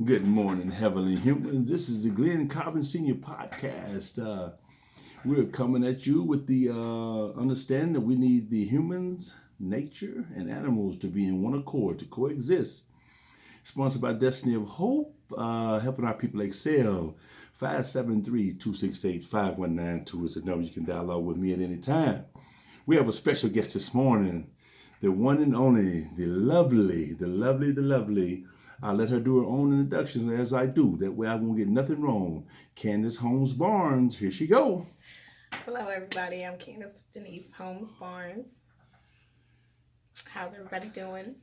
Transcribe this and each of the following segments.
Good morning, Heavenly Humans. This is the Glenn Cobbin Senior Podcast. We're coming at you with the understanding that we need the humans, nature, and animals to be in one accord, to coexist. Sponsored by Destiny of Hope, helping our people excel. 573-268-5192 is the number you can dialogue with me at any time. We have a special guest this morning, the one and only, the lovely. I'll let her do her own introductions as I do. That way I won't get nothing wrong. Kandas Holmes-Barnes, here she go. Hello, everybody. I'm Kandas Denise Holmes-Barnes. How's everybody doing?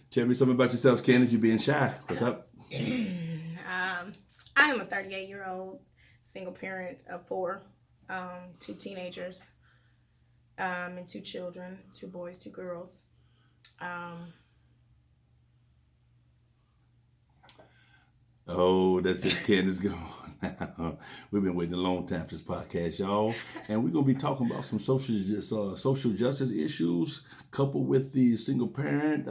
Tell me something about yourself, Kandas. You being shy. What's up? I am a 38-year-old single parent of four, two teenagers, and two children, two boys, two girls. Oh, that's it, Candace. Go. We've been waiting a long time for this podcast, y'all, and we're gonna be talking about some social justice issues, coupled with the single parent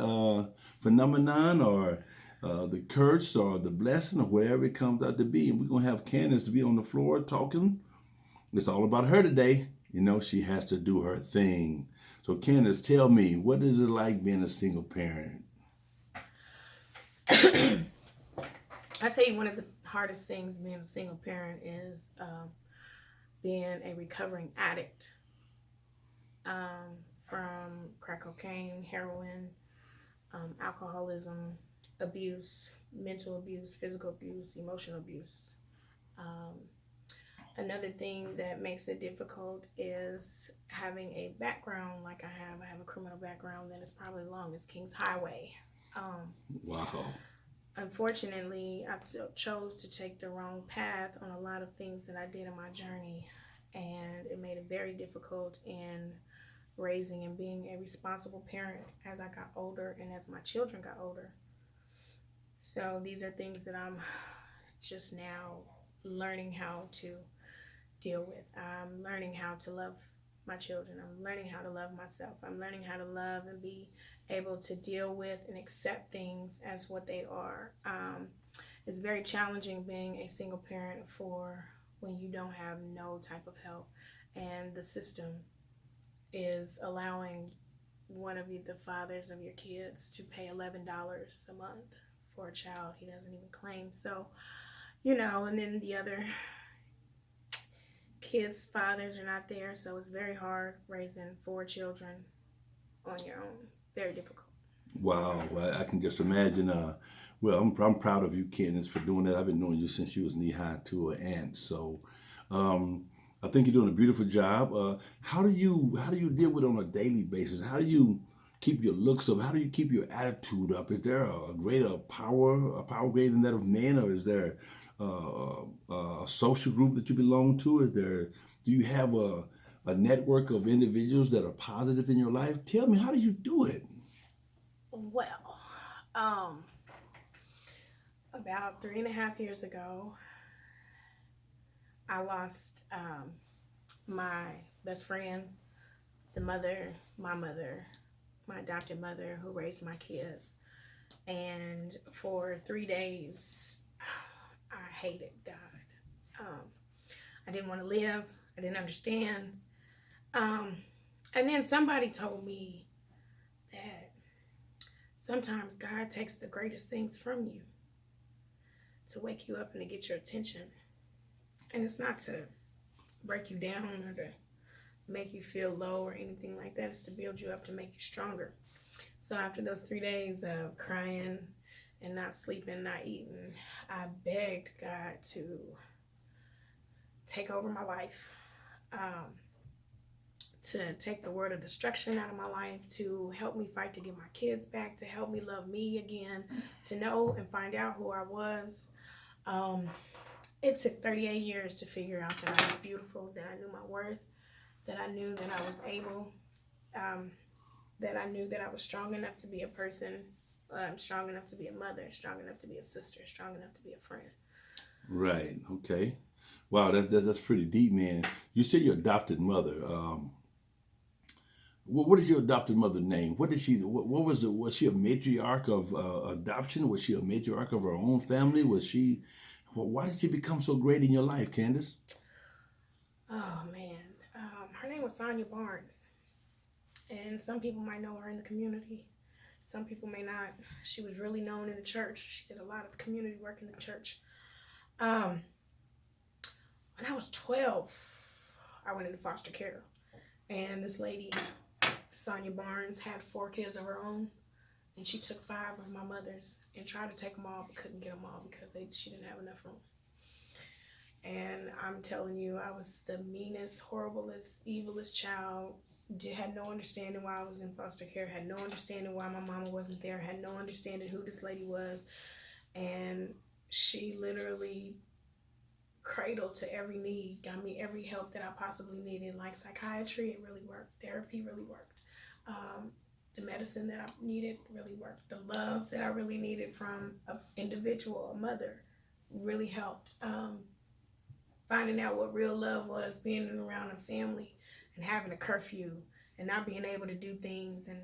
phenomenon, or the curse, or the blessing, or whatever it comes out to be. And we're gonna have Candace be on the floor talking. It's all about her today. You know, she has to do her thing. So, Candace, tell me, what is it like being a single parent? I tell you, one of the hardest things being a single parent is being a recovering addict from crack cocaine, heroin, alcoholism, abuse, mental abuse, physical abuse, emotional abuse. Um, Another thing that makes it difficult is having a background like I have. I have a criminal background that is probably long as King's Highway. Um, Wow. Unfortunately, I chose to take the wrong path on a lot of things that I did in my journey, and it made it very difficult in raising and being a responsible parent as I got older and as my children got older. So these are things that I'm just now learning how to deal with. I'm learning how to love my children. I'm learning how to love myself. I'm learning how to love and be able to deal with and accept things as what they are. It's very challenging being a single parent for when you don't have no type of help, and the system is allowing one of the fathers of your kids to pay $11 a month for a child he doesn't even claim. So, and then the other kids' fathers are not there, so it's very hard raising four children on your own. Very difficult. Wow, well, I can just imagine. Well, I'm proud of you, Candace, for doing that. I've been knowing you since you was knee high to an ant. So, um, I think you're doing a beautiful job. How do you deal with it on a daily basis? How do you keep your looks up? How do you keep your attitude up? Is there a power greater than that of men, or is there a social group that you belong to? Do you have a network of individuals that are positive in your life? Tell me, how do you do it? Well, about 3.5 years ago, I lost my best friend, mother, my adopted mother who raised my kids. And for 3 days, I hated God. Um, I didn't want to live. I didn't understand. Um, and then somebody told me that sometimes God takes the greatest things from you to wake you up and to get your attention. And it's not to break you down or to make you feel low or anything like that. It's to build you up, to make you stronger. So after those 3 days of crying and not sleeping, not eating, I begged God to take over my life, to take the word of destruction out of my life, to help me fight to get my kids back, to help me love me again, to know and find out who I was. Um, it took 38 years to figure out that I was beautiful, that I knew my worth, that I knew that I was able, that I knew that I was strong enough to be a person, strong enough to be a mother, strong enough to be a sister, strong enough to be a friend. Right. Okay. Wow, that's pretty deep, man. You said your adopted mother. What is your adopted mother's name? What did she? What was it? Was she a matriarch of adoption? Was she a matriarch of her own family? Was she? Well, why did she become so great in your life, Candace? Oh man, her name was Barnes, and some people might know her in the community. Some people may not. She was really known in the church. She did a lot of community work in the church. Um, when I was 12, I went into foster care, and this lady, Barnes, had 4 kids of her own, and she took 5 of my mother's and tried to take them all, but couldn't get them all because she didn't have enough room. And I'm telling you, I was the meanest, horriblest, evilest child. Had no understanding why I was in foster care, had no understanding why my mama wasn't there, had no understanding who this lady was. And she literally cradled to every need, got me every help that I possibly needed. Like psychiatry, it really worked. Therapy really worked. The medicine that I needed really worked. The love that I really needed from an individual, a mother, really helped. Finding out what real love was, being around a family and having a curfew and not being able to do things and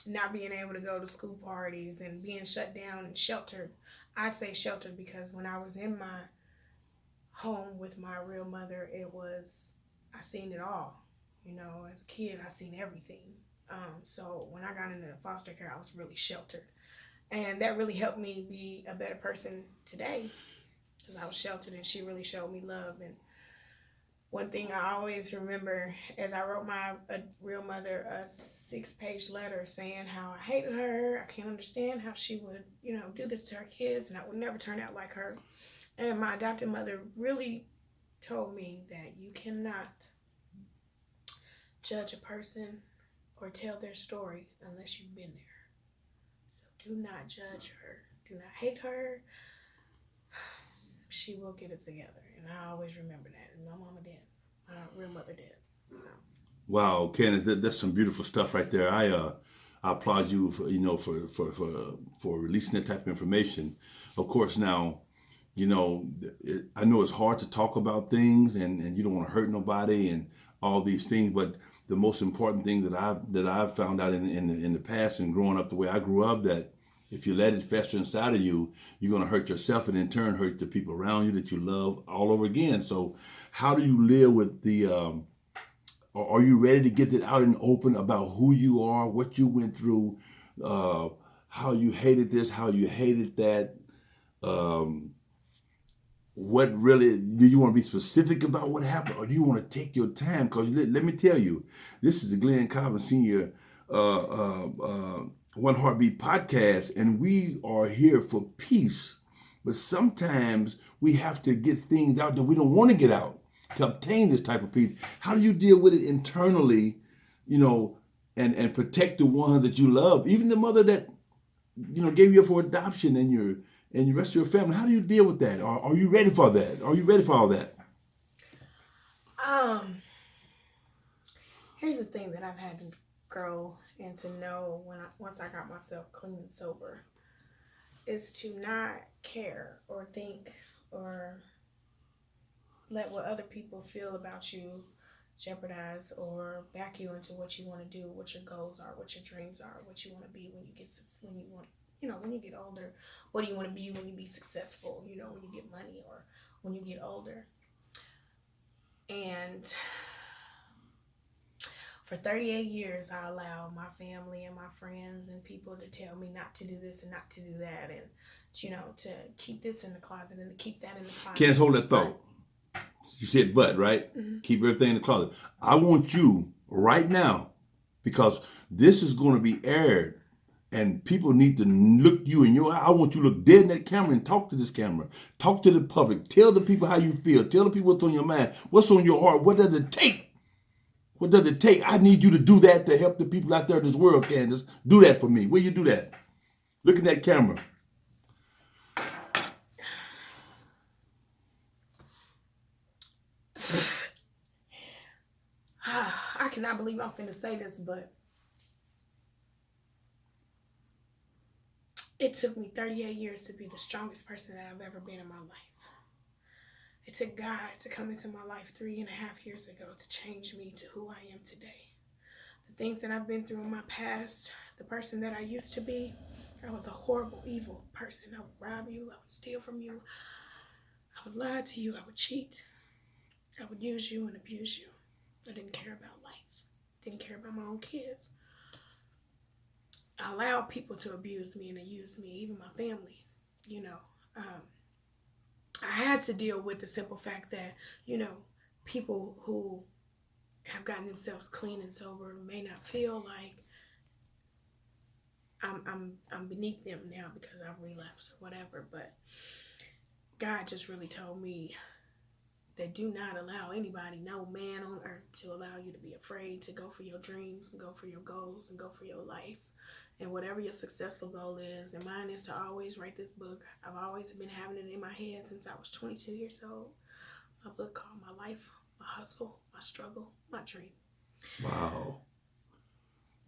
not being able to go to school parties and being shut down and sheltered. I say sheltered because when I was in my home with my real mother, I seen it all. As a kid, I seen everything. So when I got into foster care, I was really sheltered. And that really helped me be a better person today because I was sheltered and she really showed me love. And one thing I always remember as I wrote my real mother a 6-page letter saying how I hated her. I can't understand how she would, do this to her kids and I would never turn out like her. And my adopted mother really told me that you cannot judge a person or tell their story unless you've been there. So do not judge her. Do not hate her. She will get it together. And I always remember that. And my mama did. My real mother did. So. Wow, Candace, that's some beautiful stuff right there. I applaud you for for releasing that type of information. Of course, now I know it's hard to talk about things and you don't want to hurt nobody and all these things, but the most important thing that I've found out in the past and growing up the way I grew up, that if you let it fester inside of you, you're going to hurt yourself and in turn hurt the people around you that you love all over again. So how do you live with are you ready to get it out in open about who you are, what you went through, how you hated this, how you hated that? What really, do you want to be specific about what happened, or do you want to take your time? Because let me tell you, this is the Glenn Cobbin Sr. One Heartbeat podcast, and we are here for peace. But sometimes we have to get things out that we don't want to get out to obtain this type of peace. How do you deal with it internally, and protect the ones that you love, even the mother that gave you up for adoption and the rest of your family? How do you deal with that? Are you ready for that? Are you ready for all that? Here's the thing that I've had to grow and to know once I got myself clean and sober is to not care or think or let what other people feel about you jeopardize or back you into what you want to do, what your goals are, what your dreams are, what you want to be when you get older. What do you want to be when you be successful? When you get money or when you get older. And for 38 years, I allowed my family and my friends and people to tell me not to do this and not to do that, and to keep this in the closet and to keep that in the closet. Can't hold that thought. You said but, right? Mm-hmm. Keep everything in the closet. I want you right now, because this is going to be aired and people need to look you in your eye. I want you to look dead in that camera and talk to this camera. Talk to the public. Tell the people how you feel. Tell the people what's on your mind. What's on your heart. What does it take? What does it take? I need you to do that to help the people out there in this world, Candace. Do that for me. Will you do that? Look at that camera. I cannot believe I'm finna say this, but it took me 38 years to be the strongest person that I've ever been in my life. It took God to come into my life 3.5 years ago to change me to who I am today. The things that I've been through in my past, the person that I used to be, I was a horrible, evil person. I would rob you, I would steal from you, I would lie to you, I would cheat, I would use you and abuse you. I didn't care about life, didn't care about my own kids. I allowed people to abuse me and to use me, even my family, you know. I had to deal with the simple fact that, people who have gotten themselves clean and sober may not feel like I'm beneath them now because I've relapsed or whatever. But God just really told me that do not allow anybody, no man on earth, to allow you to be afraid to go for your dreams and go for your goals and go for your life. And whatever your successful goal is, and mine is to always write this book. I've always been having it in my head since I was 22 years old. A book called My Life, My Hustle, My Struggle, My Dream. Wow.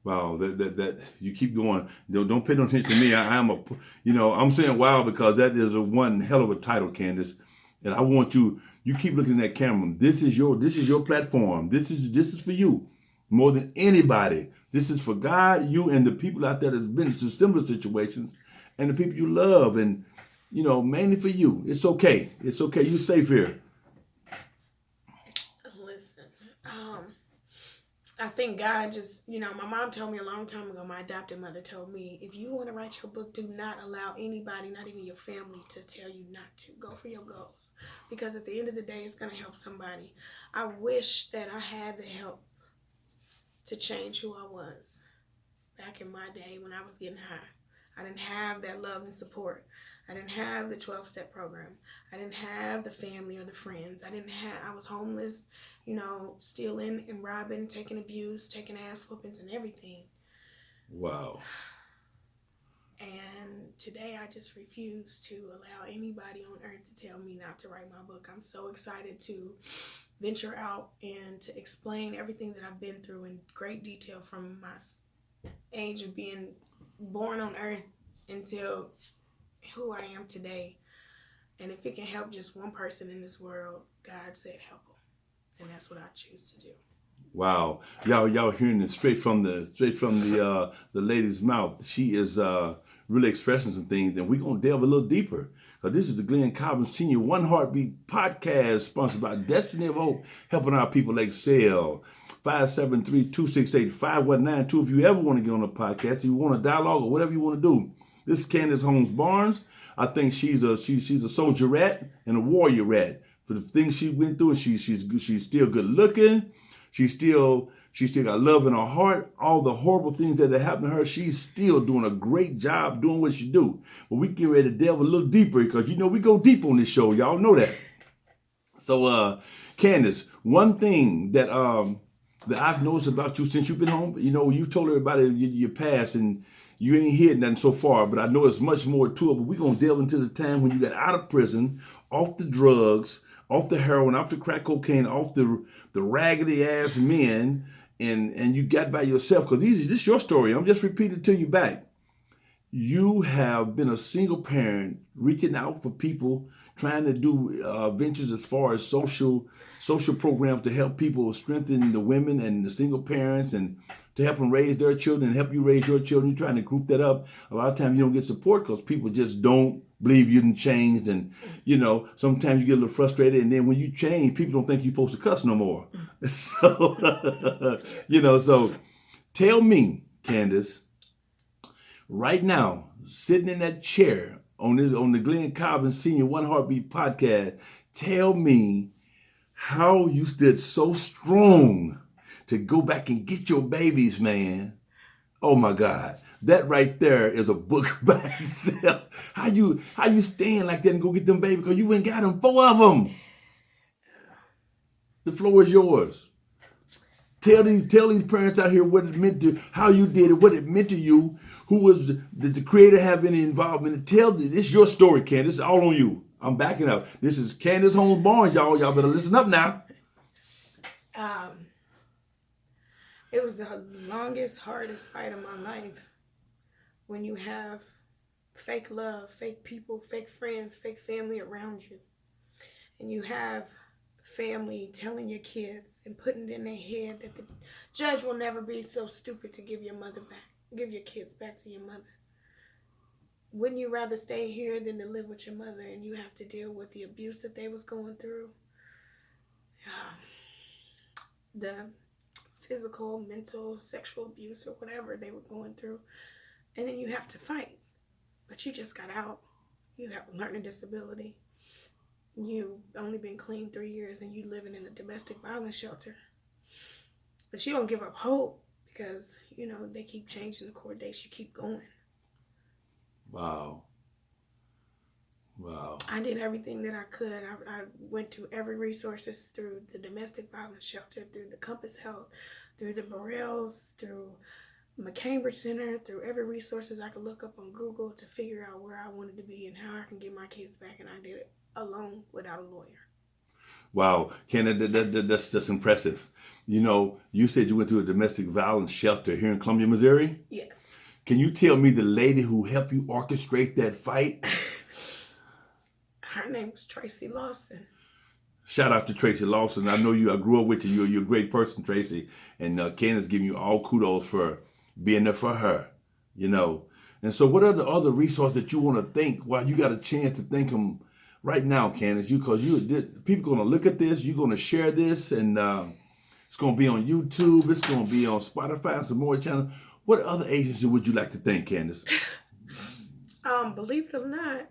Wow, that you keep going. Don't pay no attention to me. I'm saying wow because that is a one hell of a title, Kandas. And I want you keep looking at that camera. This is your platform. This is for you more than anybody. This is for God, you, and the people out there that's been in similar situations, and the people you love, and mainly for you. It's okay. It's okay. You're safe here. Listen, I think God just, my mom told me a long time ago, my adopted mother told me, if you want to write your book, do not allow anybody, not even your family, to tell you not to. Go for your goals. Because at the end of the day, it's going to help somebody. I wish that I had the help to change who I was back in my day when I was getting high. I didn't have that love and support. I didn't have the 12-step program. I didn't have the family or the friends. I was homeless, stealing and robbing, taking abuse, taking ass whoopings and everything. Wow. And today I just refuse to allow anybody on earth to tell me not to write my book. I'm so excited to venture out and to explain everything that I've been through in great detail from my age of being born on earth until who I am today. And if it can help just one person in this world, God said help them. And that's what I choose to do. Wow, y'all hearing it straight from the lady's mouth. She is really expressing some things, and we're gonna delve a little deeper. This is the Glenn Cobbin Senior One Heartbeat podcast, sponsored by Destiny of Hope, helping our people excel. 573-268-5192. If you ever want to get on a podcast, if you want a dialogue or whatever you want to do. This is Kandas Holmes-Barnes. I think she's a soldierette and a warriorette for the things she went through, and she's still good looking. She still got love in her heart. All the horrible things that happened to her, she's still doing a great job doing what she do. But we get ready to delve a little deeper because we go deep on this show. Y'all know that. So, Kandas, one thing that I've noticed about you since you've been home, you told everybody your past and you ain't hid nothing so far, but I know it's much more to it. But we're going to delve into the time when you got out of prison, off the drugs, off the heroin, off the crack cocaine, off the raggedy ass men, and you got by yourself. Because this is your story. I'm just repeating it to you back. You have been a single parent, reaching out for people, trying to do ventures as far as social programs to help people strengthen the women and the single parents and to help them raise their children and help you raise your children. You're trying to group that up. A lot of times you don't get support because people just don't believe you done changed. And, sometimes you get a little frustrated. And then when you change, people don't think you're supposed to cuss no more. So, so tell me, Kandas, right now, sitting in that chair on the Glenn Cobbin Senior One Heartbeat podcast, tell me how you stood so strong to go back and get your babies, man. Oh my God. That right there is a book by itself. How you stand like that and go get them babies because you went and got them, 4 of them. The floor is yours. Tell these parents out here what it meant to, how you did it, what it meant to you, did the creator have any involvement? This is your story, Kandas. It's all on you. I'm backing up. This is Kandas Holmes-Barnes, y'all. Y'all better listen up now. It was the longest, hardest fight of my life when you have fake love, fake people, fake friends, fake family around you. and you have family telling your kids and putting it in their head that the judge will never be so stupid to give give your kids back to your mother. Wouldn't you rather stay here than to live with your mother and you have to deal with the abuse that they was going through? The physical, mental, sexual abuse or whatever they were going through. And then you have to fight. But you just got out. You have a learning disability. You've only been clean 3 years and you living in a domestic violence shelter. But you don't give up hope because, they keep changing the court dates. You keep going. Wow. Wow. I did everything that I could. I went to every resources through the domestic violence shelter, through the Compass Health, through the Burrells, through McCambridge Center, through every resources I could look up on Google to figure out where I wanted to be and how I can get my kids back. And I did it alone without a lawyer. Wow, that's impressive. You said you went to a domestic violence shelter here in Columbia, Missouri? Yes. Can you tell me the lady who helped you orchestrate that fight? Her name was Tracy Lawson. Shout out to Tracy Lawson. I know you. I grew up with you. You're a great person, Tracy. And Kandas giving you all kudos for being there for her. And so what are the other resources that you want to thank while you got a chance to thank them right now, Kandas? Because people are going to look at this. You're going to share this. And it's going to be on YouTube. It's going to be on Spotify and some more channels. What other agency would you like to thank, Kandas? Believe it or not,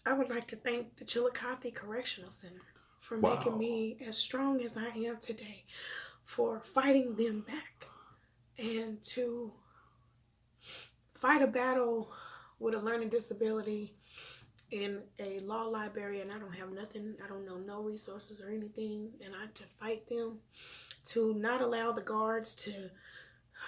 I would like to thank the Chillicothe Correctional Center for making me as strong as I am today, for fighting them back, and to fight a battle with a learning disability in a law library, and I don't have nothing, I don't know no resources or anything, and to fight them, to not allow the guards to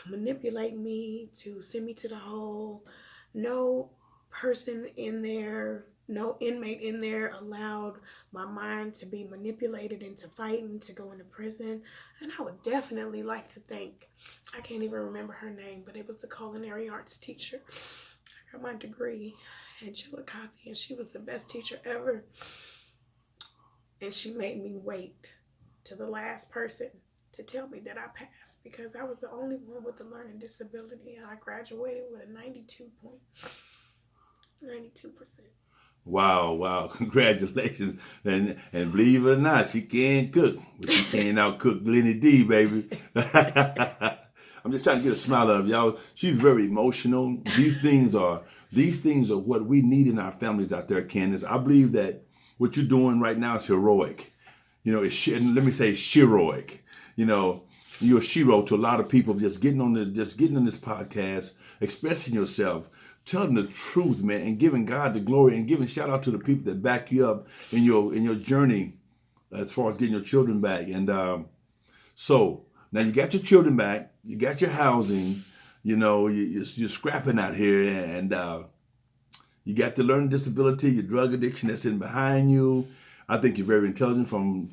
manipulate me, to send me to the hole. No person in there, no inmate in there allowed my mind to be manipulated into fighting, to go into prison. And I would definitely like to thank, I can't even remember her name, but it was the culinary arts teacher. I got my degree in Chillicothe, and she was the best teacher ever. And she made me wait to the last person to tell me that I passed, because I was the only one with a learning disability, and I graduated with a 92%. Wow. Congratulations. And believe it or not, she can cook, but she can't outcook Lenny D, baby. I'm just trying to get a smile out of y'all. She's very emotional. These things are what we need in our families out there, Kandas. I believe that what you're doing right now is heroic. Let me say heroic. You're a Shero to a lot of people, just getting on this podcast, expressing yourself, telling the truth, man, and giving God the glory, and giving shout out to the people that back you up in your journey as far as getting your children back. And so now you got your children back, you got your housing, you're scrapping out here, and you got the learning disability, your drug addiction that's in behind you. I think you're very intelligent from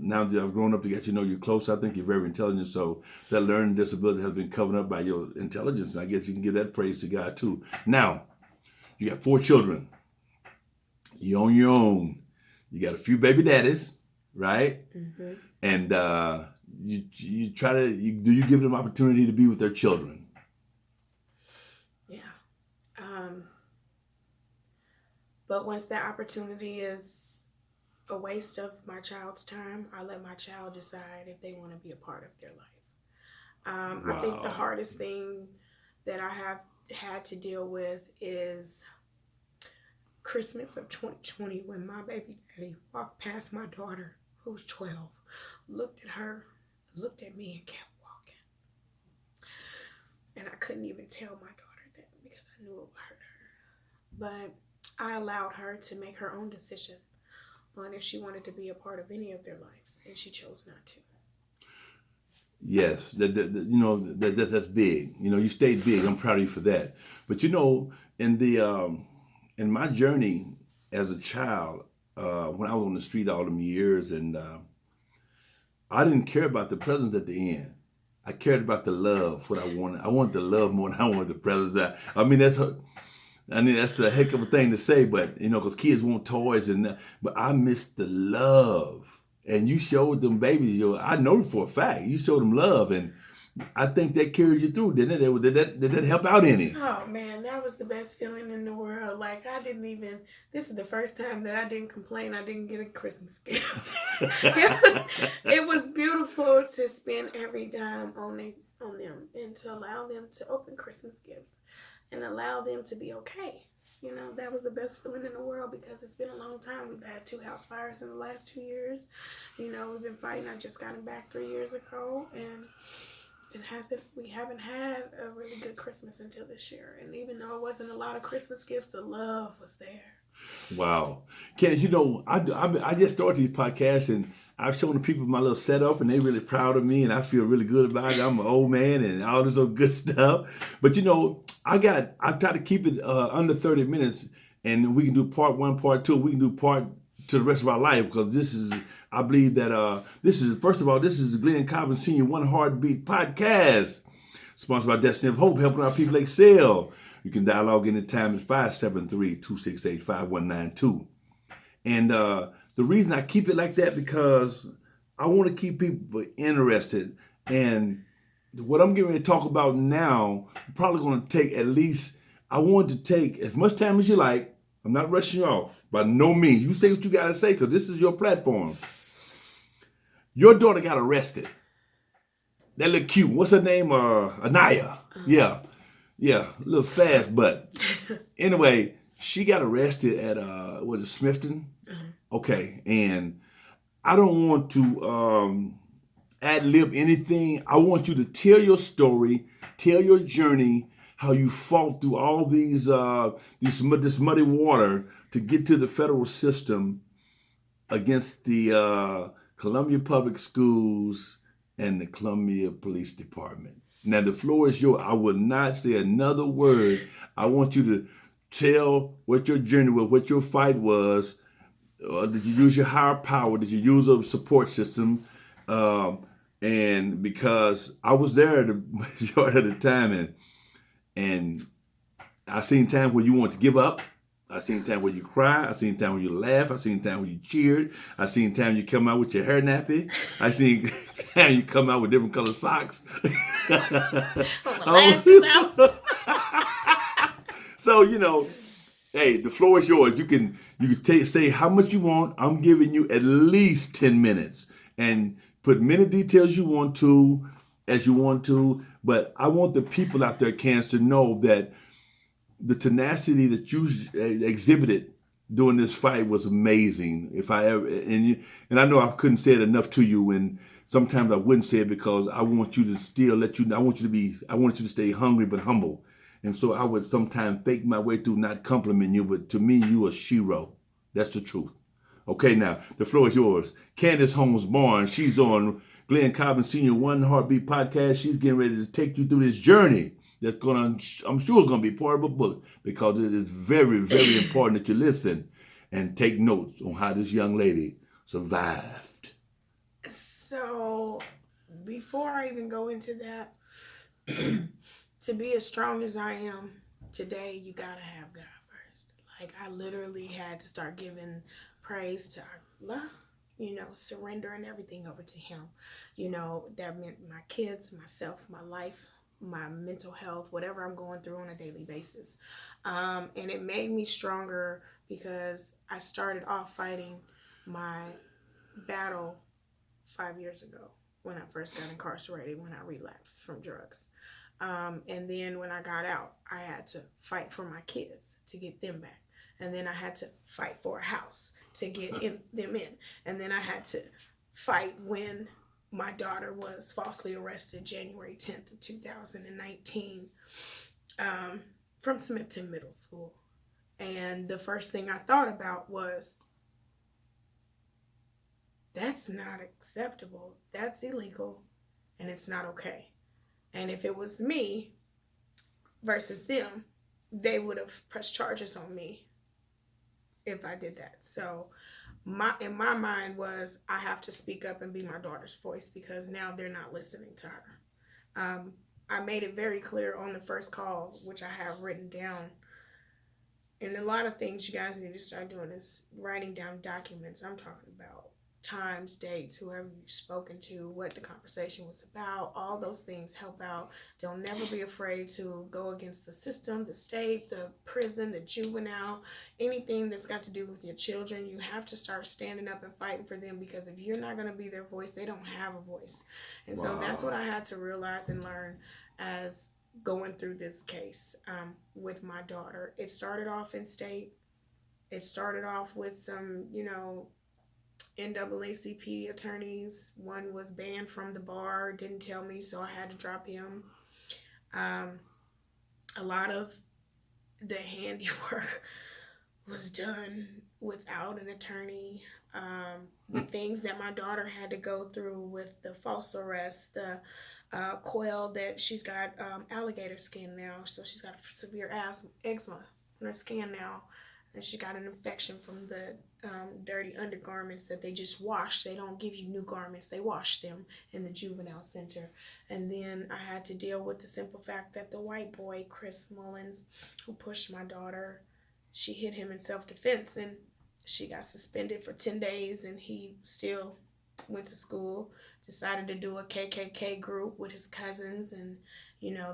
now that I've grown up to get you close. I think you're very intelligent. So that learning disability has been covered up by your intelligence. I guess you can give that praise to God too. Now, you got 4 children. You're on your own. You got a few baby daddies, right? Mm-hmm. And you do you give them opportunity to be with their children? Yeah. But once that opportunity is a waste of my child's time, I let my child decide if they want to be a part of their life. Wow. I think the hardest thing that I have had to deal with is Christmas of 2020, when my baby daddy walked past my daughter, who was 12, looked at her, looked at me, and kept walking. And I couldn't even tell my daughter that because I knew it would hurt her. But I allowed her to make her own decision on if she wanted to be a part of any of their lives, and she chose not to. Yes, that's big. You stayed big. I'm proud of you for that. But in my journey as a child, when I was on the street all them years, and I didn't care about the presents at the end. I cared about the love, what I wanted. I wanted the love more than I wanted the presents. I mean, I mean, that's a heck of a thing to say, but because kids want toys but I miss the love. And you showed them babies, I know for a fact, you showed them love, and I think that carried you through, didn't it? Did that help out any? Oh man, that was the best feeling in the world. Like I didn't even. This is the first time that I didn't complain. I didn't get a Christmas gift. it was beautiful to spend every dime on them and to allow them to open Christmas gifts and allow them to be okay. That was the best feeling in the world because it's been a long time. We've had 2 house fires in the last 2 years. We've been fighting. I just got him back 3 years ago, and we haven't had a really good Christmas until this year. And even though it wasn't a lot of Christmas gifts, the love was there. Wow. Ken, I just started these podcasts, and I've shown the people my little setup, and they're really proud of me, and I feel really good about it. I'm an old man and all this other good stuff. But I try to keep it under 30 minutes, and we can do part 1, part 2. We can do part to the rest of our life, because I believe that first of all, this is the Glenn Cobbin Sr. One Heartbeat podcast, sponsored by Destiny of Hope, helping our people excel. You can dialogue anytime. It's 573-268-5192. And the reason I keep it like that, because I want to keep people interested. And what I'm getting ready to talk about now, I'm probably going to take I want to take as much time as you like. I'm not rushing you off. By no means. You say what you got to say, because this is your platform. Your daughter got arrested. That look cute. What's her name? Anaya. Yeah. Yeah, a little fast, but anyway, she got arrested at Smithton? Okay, and I don't want to ad-lib anything. I want you to tell your story, tell your journey, how you fought through all this muddy water to get to the federal system against the Columbia Public Schools and the Columbia Police Department. Now, the floor is yours. I will not say another word. I want you to tell what your journey was, what your fight was. Did you use your higher power? Did you use a support system? And because I was there the majority of the time, and I seen times where you want to give up. I seen times where you cry. I seen times where you laugh. I seen times where you cheered. I seen times you come out with your hair nappy. I seen times you come out with different colored socks. So hey, the floor is yours. You can say how much you want. I'm giving you at least 10 minutes, and put many details you want to, as you want to. But I want the people out there, Candace, to know that the tenacity that you exhibited during this fight was amazing. If I ever, and I know I couldn't say it enough to you, and sometimes I wouldn't say it because I want you to still I want you to stay hungry but humble. And so I would sometimes fake my way through, not compliment you, but to me, you are Shero. That's the truth. Okay, now, the floor is yours. Kandas Holmes-Barnes, she's on Glenn Cobbin Sr. One Heartbeat podcast. She's getting ready to take you through this journey that's I'm sure going to be part of a book, because it is very, very important that you listen and take notes on how this young lady survived. So, before I even go into that, to be as strong as I am today, you got to have God first. Like, I literally had to start giving praise to Allah, surrendering everything over to Him. That meant my kids, myself, my life, my mental health, whatever I'm going through on a daily basis. And it made me stronger because I started off fighting my battle 5 years ago when I first got incarcerated, when I relapsed from drugs. And then when I got out, I had to fight for my kids to get them back. And then I had to fight for a house to get them in. And then I had to fight when my daughter was falsely arrested January 10th of 2019 from Smithton Middle School. And the first thing I thought about was, that's not acceptable. That's illegal. And it's not okay. And if it was me versus them, they would have pressed charges on me if I did that. So in my mind was, I have to speak up and be my daughter's voice, because now they're not listening to her. I made it very clear on the first call, which I have written down. And a lot of things you guys need to start doing is writing down documents. I'm talking about times, dates, whoever you've spoken to, what the conversation was about. All those things help out. Don't never be afraid to go against the system, the state, the prison, the juvenile, anything that's got to do with your children. You have to start standing up and fighting for them, because if you're not going to be their voice, they don't have a voice. And so that's what Wow. I had to realize and learn as going through this case with my daughter. It started off in state. It started off with some, NAACP attorneys. One was banned from the bar, didn't tell me, so I had to drop him. Um, a lot of the handiwork was done without an attorney. The things that my daughter had to go through with the false arrest, the coil that she's got alligator skin now, so she's got severe eczema on her skin now, and she got an infection from the dirty undergarments that they just wash. They don't give you new garments, they wash them in the juvenile center. And then I had to deal with the simple fact that the white boy, Chris Mullins, who pushed my daughter, she hit him in self-defense, and she got suspended for 10 days, and he still went to school, decided to do a KKK group with his cousins, and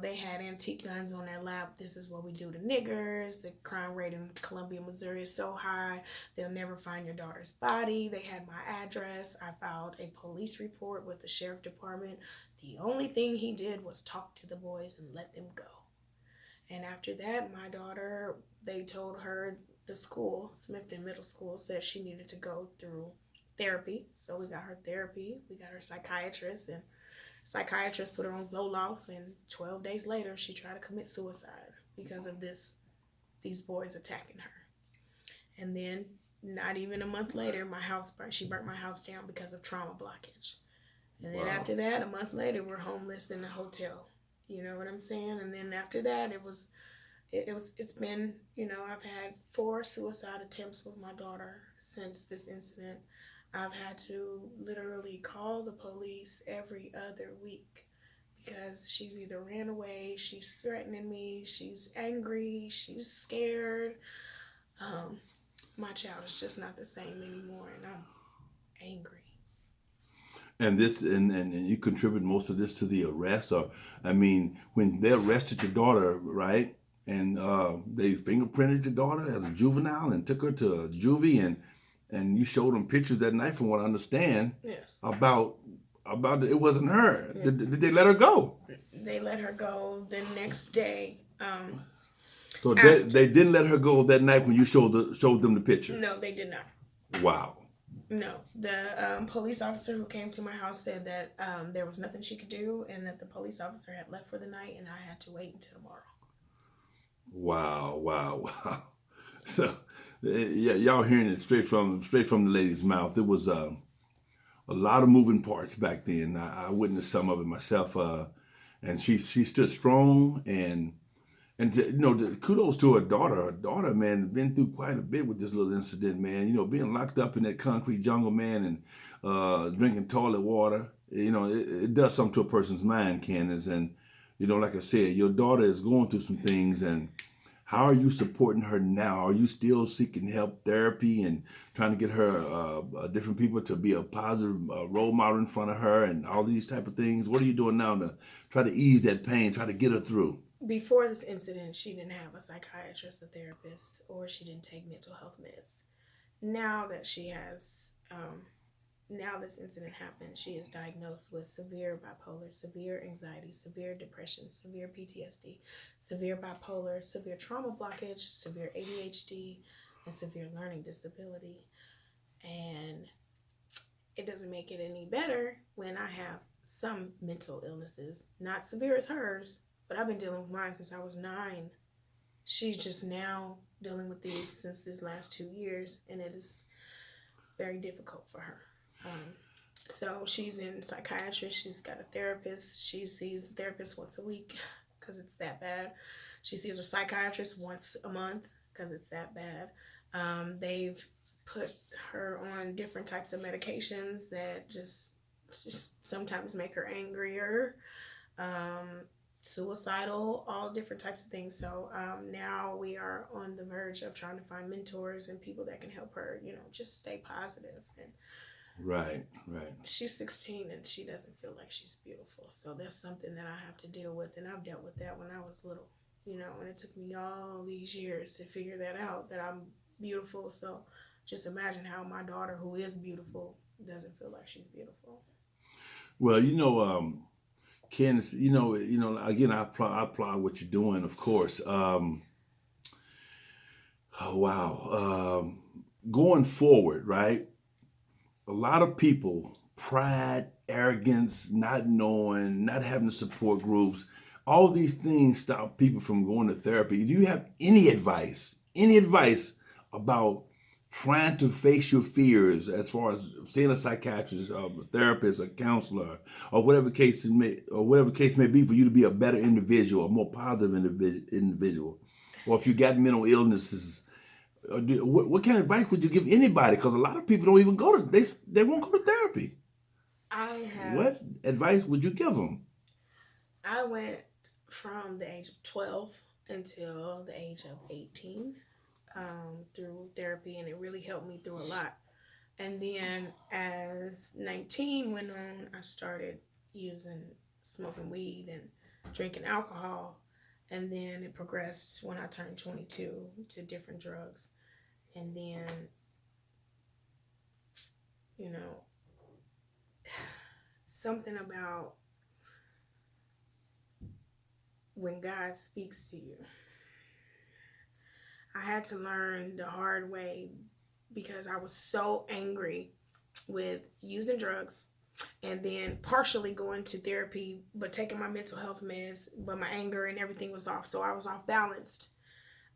they had antique guns on their lap. This is what we do to niggers. The crime rate in Columbia, Missouri is so high, they'll never find your daughter's body. They had my address. I filed a police report with the sheriff department. The only thing he did was talk to the boys and let them go. And after that, my daughter, they told her, the school, Smithton Middle School, said she needed to go through therapy. So we got her therapy. We got her psychiatrist, and psychiatrist put her on Zoloft, and 12 days later she tried to commit suicide because of these boys attacking her. And then not even a month later, she burnt my house down because of trauma blockage. And then after that, a month later, we're homeless in a hotel. You know what I'm saying? And then after that, it's been, I've had 4 suicide attempts with my daughter since this incident. I've had to literally call the police every other week because she's either ran away, she's threatening me, she's angry, she's scared. My child is just not the same anymore, and I'm angry. And this, and you contribute most of this to the arrest, or when they arrested your daughter, right? And they fingerprinted your daughter as a juvenile and took her to juvie, and you showed them pictures that night, from what I understand. Yes. About it wasn't her. Yeah. Did they let her go? They let her go the next day. So they didn't let her go that night when you showed them the picture. No, they did not. Wow. No, the police officer who came to my house said that there was nothing she could do, and that the police officer had left for the night, and I had to wait until tomorrow. Wow. So, yeah, y'all hearing it straight from the lady's mouth. It was a lot of moving parts back then. I witnessed some of it myself, and she stood strong, and kudos to her daughter. Her daughter, man, been through quite a bit with this little incident, man. Being locked up in that concrete jungle, man, and drinking toilet water. It does something to a person's mind, Kandas. And like I said, your daughter is going through some things, and how are you supporting her now? Are you still seeking help, therapy, and trying to get her different people to be a positive role model in front of her, and all these type of things? What are you doing now to try to ease that pain, try to get her through? Before this incident, she didn't have a psychiatrist, a therapist, or she didn't take mental health meds. Now that she has, now this incident happened, she is diagnosed with severe bipolar, severe anxiety, severe depression, severe PTSD, severe bipolar, severe trauma blockage, severe ADHD, and severe learning disability. And it doesn't make it any better when I have some mental illnesses, not severe as hers, but I've been dealing with mine since I was 9. She's just now dealing with these since these last 2 years, and it is very difficult for her. So she's in psychiatry. She's got a therapist. She sees the therapist once a week because it's that bad. She sees her psychiatrist once a month because it's that bad. They've put her on different types of medications that just sometimes make her angrier. suicidal, all different types of things. So now we are on the verge of trying to find mentors and people that can help her, just stay positive. And Right, right. she's 16 and she doesn't feel like she's beautiful. So that's something that I have to deal with. And I've dealt with that when I was little, and it took me all these years to figure that out, that I'm beautiful. So just imagine how my daughter, who is beautiful, doesn't feel like she's beautiful. Well, Candace, again, I applaud what you're doing, of course. Oh, wow. Going forward, right? A lot of people, pride, arrogance, not knowing, not having the support groups, all these things stop people from going to therapy. Do you have any advice about trying to face your fears as far as seeing a psychiatrist, a therapist, a counselor, or whatever case may be, for you to be a better individual, a more positive individual, or if you got mental illnesses, what kind of advice would you give anybody? Because a lot of people don't even go to they won't go to therapy. I have, What advice would you give them? I went from the age of 12 until the age of 18 through therapy, and it really helped me through a lot. And then as 19 went on, I started using, smoking weed and drinking alcohol. And then it progressed when I turned 22 to different drugs. And then, you know, something about when God speaks to you. I had to learn the hard way because I was so angry with using drugs and then partially going to therapy, but taking my mental health meds, but my anger and everything was off. So I was off balanced.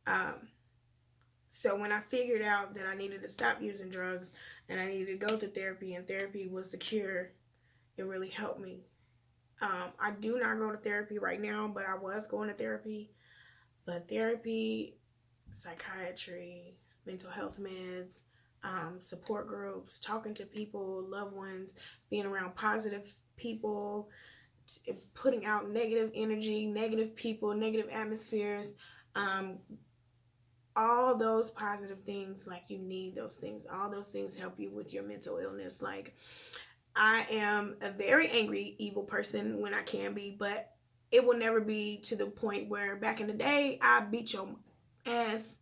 Um, so when I figured out that I needed to stop using drugs and I needed to go to therapy, and therapy was the cure, it really helped me. I do not go to therapy right now, but I was going to therapy. But therapy, psychiatry, mental health meds, support groups, talking to people, loved ones, being around positive people, putting out negative energy, negative people, negative atmospheres, um, all those positive things, like you need those things. All those things help you with your mental illness. Like, I am a very angry, evil person when I can be, but it will never be to the point where back in the day I beat your ass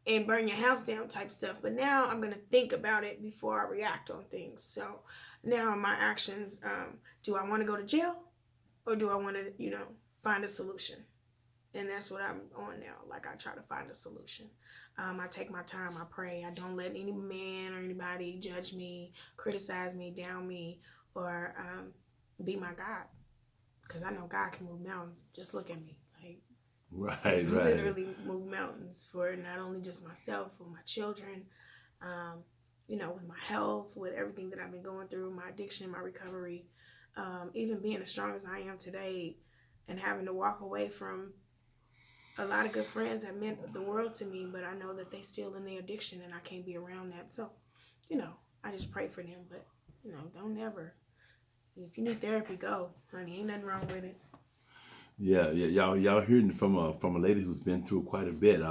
and burn your house down type stuff. But now I'm going to think about it before I react on things. So now my actions, do I want to go to jail or do I want to, find a solution? And that's what I'm on now. Like, I try to find a solution. I take my time. I pray. I don't let any man or anybody judge me, criticize me, down me, or be my God. Because I know God can move mountains. Just look at me. Like, Right, He's right. literally moved mountains for not only just myself, for my children, with my health, with everything that I've been going through, my addiction, my recovery, even being as strong as I am today, and having to walk away from a lot of good friends that meant the world to me, but I know that they still in their addiction and I can't be around that. So, I just pray for them, but, don't ever. If you need therapy, go, honey. Ain't nothing wrong with it. Yeah, yeah. Y'all hearing from a lady who's been through quite a bit.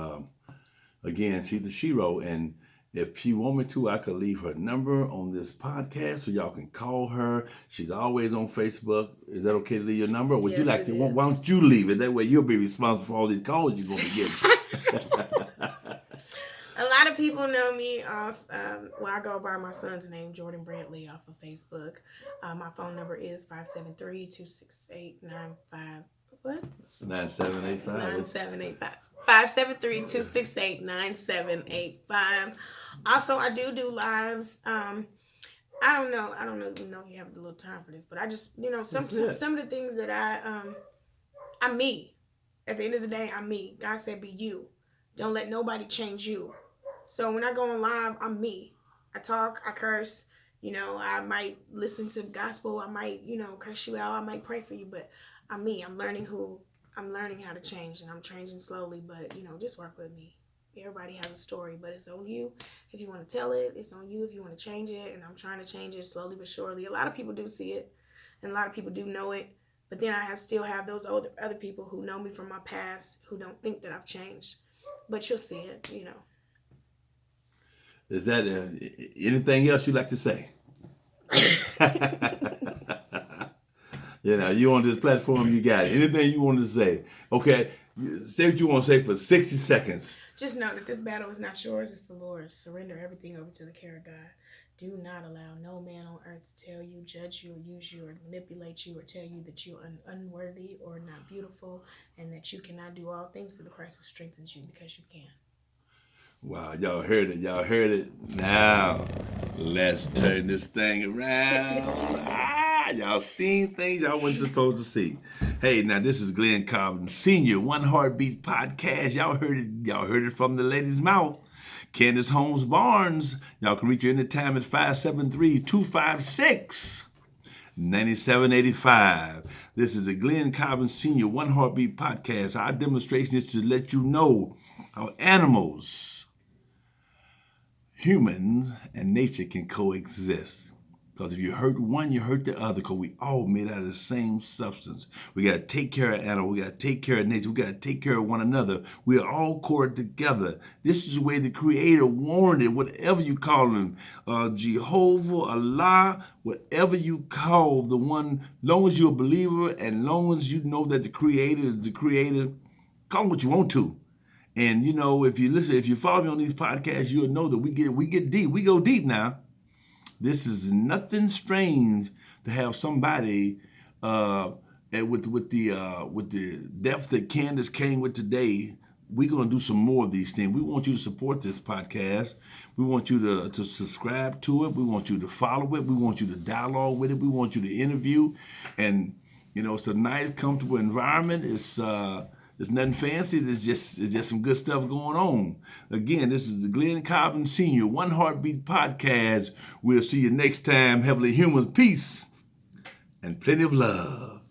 Again, she's the Shero, and if she want me to, I could leave her number on this podcast so y'all can call her. She's always on Facebook. Is that okay to leave your number? Or would you Yes, like it to? is. Why don't you leave it? That way you'll be responsible for all these calls you're gonna be getting. A lot of people know me off, I go by my son's name, Jordan Brantley, off of Facebook. My phone number is 573-268-95. What? 9785. 9785. 573-268-9785. Also, I do lives. I don't even know if you have a little time for this, but I just, some of the things that I'm me. At the end of the day, I'm me. God said, be you. Don't let nobody change you. So when I go on live, I'm me. I talk, I curse, I might listen to gospel, I might, curse you out, I might pray for you, but I'm me. I'm learning how to change, and I'm changing slowly, but, just work with me. Everybody has a story, but it's on you if you want to tell it. It's on you if you want to change it, and I'm trying to change it slowly but surely. A lot of people do see it, and a lot of people do know it, But then still have those other people who know me from my past who don't think that I've changed. But you'll see it, you know. Is that anything else you'd like to say? You on this platform, you got it. Anything you want to say? Okay, say what you want to say for 60 seconds. Just know that this battle is not yours, it's the Lord's. Surrender everything over to the care of God. Do not allow no man on earth to tell you, judge you, or use you, or manipulate you, or tell you that you're unworthy or not beautiful, and that you cannot do all things through the Christ who strengthens you, because you can. Wow, y'all heard it. Y'all heard it. Now, let's turn this thing around. Y'all seen things y'all wasn't supposed to see. Hey, now this is Glenn Cobbin, Senior, One Heartbeat Podcast. Y'all heard it. Y'all heard it from the lady's mouth. Kandas Holmes-Barnes. Y'all can reach her anytime at 573-256-9785. This is the Glenn Cobbin Senior, One Heartbeat Podcast. Our demonstration is to let you know how animals, humans, and nature can coexist. Because if you hurt one, you hurt the other, because we all made out of the same substance. We got to take care of animals. We got to take care of nature. We got to take care of one another. We are all corded together. This is the way the Creator wanted it, whatever you call him, Jehovah, Allah, whatever you call the one, long as you're a believer and long as you know that the Creator is the Creator, call him what you want to. And if you follow me on these podcasts, you'll know that we get deep. We go deep now. This is nothing strange to have somebody with the depth that Kandas came with today. We're gonna do some more of these things. We want you to support this podcast. We want you to subscribe to it. We want you to follow it. We want you to dialogue with it. We want you to interview, and it's a nice, comfortable environment. It's nothing fancy. It's just some good stuff going on. Again, this is the Glenn Cobbin Senior, One Heartbeat Podcast. We'll see you next time. Heavenly humans, peace, and plenty of love.